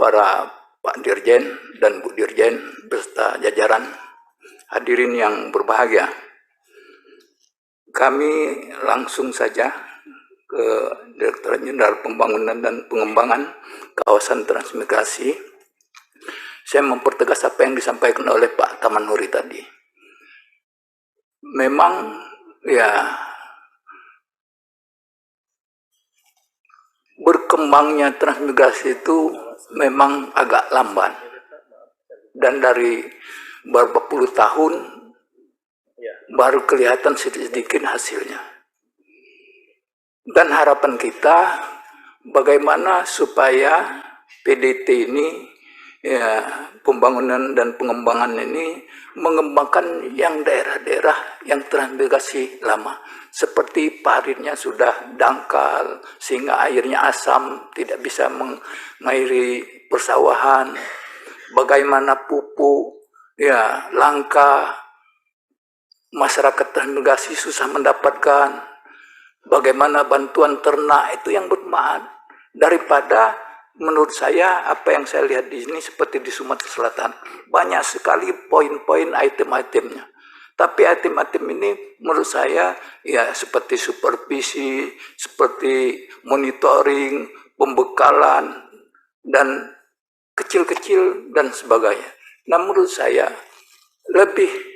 para Pak Dirjen dan Bu Dirjen beserta jajaran hadirin yang berbahagia. Kami langsung saja ke Direktorat Jenderal Pembangunan dan Pengembangan Kawasan Transmigrasi. Saya mempertegas apa yang disampaikan oleh Pak Tamanuri tadi. Memang ya berkembangnya transmigrasi itu memang agak lamban, dan dari beberapa puluh tahun baru kelihatan sedikit hasilnya. Dan harapan kita bagaimana supaya PDT ini, ya, pembangunan dan pengembangan ini mengembangkan yang daerah-daerah yang transmigrasi lama, seperti paritnya sudah dangkal sehingga airnya asam, tidak bisa mengairi persawahan. Bagaimana pupuk ya langka, masyarakat transmigrasi susah mendapatkan. Bagaimana bantuan ternak itu yang bermanfaat, daripada menurut saya apa yang saya lihat di sini seperti di Sumatera Selatan banyak sekali poin-poin item-itemnya. Tapi item-item ini menurut saya ya seperti supervisi, seperti monitoring, pembekalan, dan kecil-kecil dan sebagainya. Nah menurut saya lebih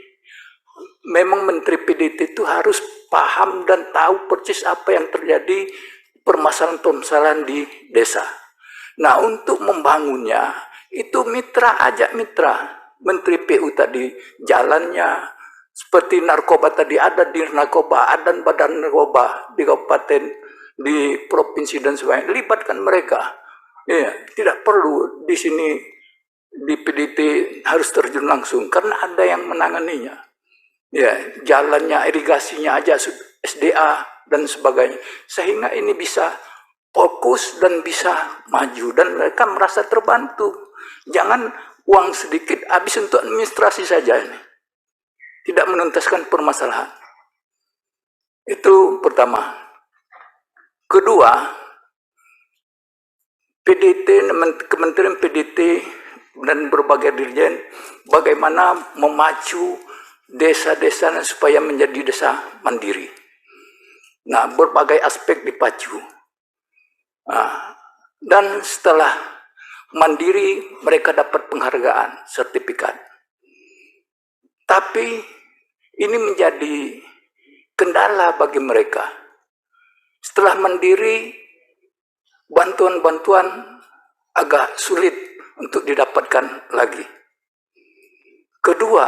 memang Menteri PDT itu harus paham dan tahu persis apa yang terjadi permasalahan-permasalahan di desa. Nah untuk membangunnya itu mitra, ajak mitra. Menteri PU tadi jalannya, seperti narkoba tadi ada di narkoba, ada badan narkoba di kabupaten, di provinsi dan sebagainya, libatkan mereka. Ya, tidak perlu di sini di PDT harus terjun langsung karena ada yang menanganinya. Ya, jalannya, irigasinya aja SDA dan sebagainya, sehingga ini bisa fokus dan bisa maju dan mereka merasa terbantu. Jangan uang sedikit habis untuk administrasi saja ini, tidak menuntaskan permasalahan. Itu pertama. Kedua, PDT, Kementerian PDT dan berbagai dirjen bagaimana memacu desa-desa supaya menjadi desa mandiri. Nah, berbagai aspek dipacu. Nah, dan setelah mandiri mereka dapat penghargaan, sertifikat. Tapi ini menjadi kendala bagi mereka. Setelah mandiri, bantuan-bantuan agak sulit untuk didapatkan lagi. Kedua,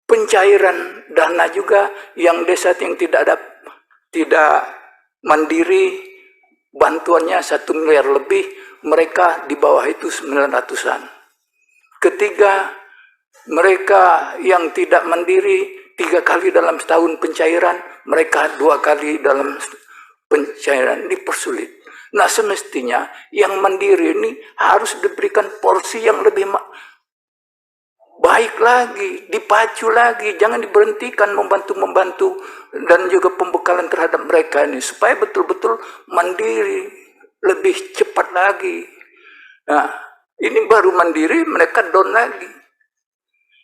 pencairan dana juga yang desa yang tidak mandiri, bantuannya 1 miliar lebih, mereka di bawah itu 900-an. Ketiga, mereka yang tidak mandiri 3 kali dalam setahun pencairan, mereka 2 kali dalam pencairan, dipersulit. Nah semestinya yang mandiri ini harus diberikan porsi yang lebih baik lagi, dipacu lagi, jangan diberhentikan membantu-membantu dan juga pembekalan terhadap mereka ini supaya betul-betul mandiri, lebih cepat lagi. Nah, ini baru mandiri mereka down lagi.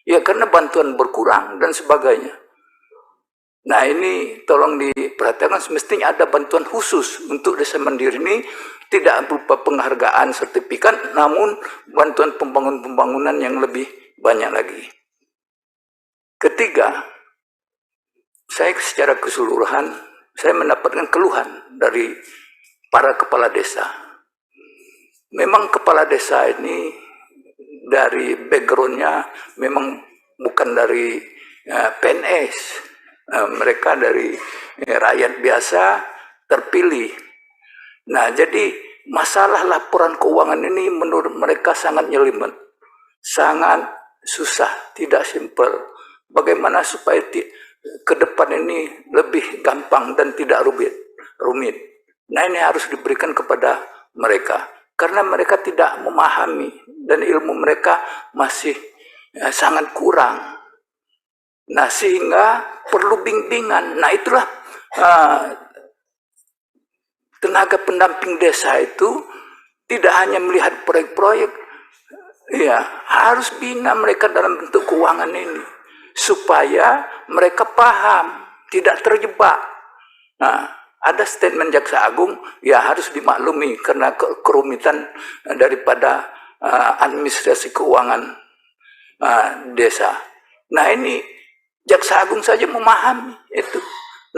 Ya karena bantuan berkurang dan sebagainya. Nah ini tolong diperhatikan, semestinya ada bantuan khusus untuk desa mandiri ini, tidak berupa penghargaan sertifikat, namun bantuan pembangunan yang lebih banyak lagi. Ketiga, saya secara keseluruhan, saya mendapatkan keluhan dari para kepala desa. Memang kepala desa ini dari backgroundnya memang bukan dari PNS, mereka dari rakyat biasa terpilih. Nah jadi masalah laporan keuangan ini menurut mereka sangat nyelimet, sangat susah, tidak simpel. Bagaimana supaya ke depan ini lebih gampang dan tidak rumit. Nah ini harus diberikan kepada mereka, karena mereka tidak memahami dan ilmu mereka masih sangat kurang. Nah sehingga perlu bimbingan. Nah itulah tenaga pendamping desa itu tidak hanya melihat proyek-proyek, ya harus bina mereka dalam bentuk keuangan ini supaya mereka paham, tidak terjebak. Nah, ada statement Jaksa Agung, ya harus dimaklumi karena kerumitan daripada administrasi keuangan desa. Nah ini Jaksa Agung saja memahami itu.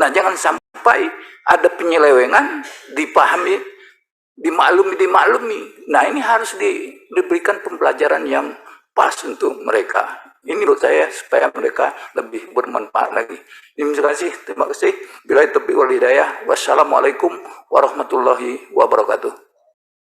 Nah jangan sampai ada penyelewengan, dipahami, dimaklumi. Nah ini harus diberikan pembelajaran yang pas untuk mereka. Ini menurut saya supaya mereka lebih bermanfaat lagi. Terima kasih. Bila itu wal hidayah. Wassalamualaikum warahmatullahi wabarakatuh.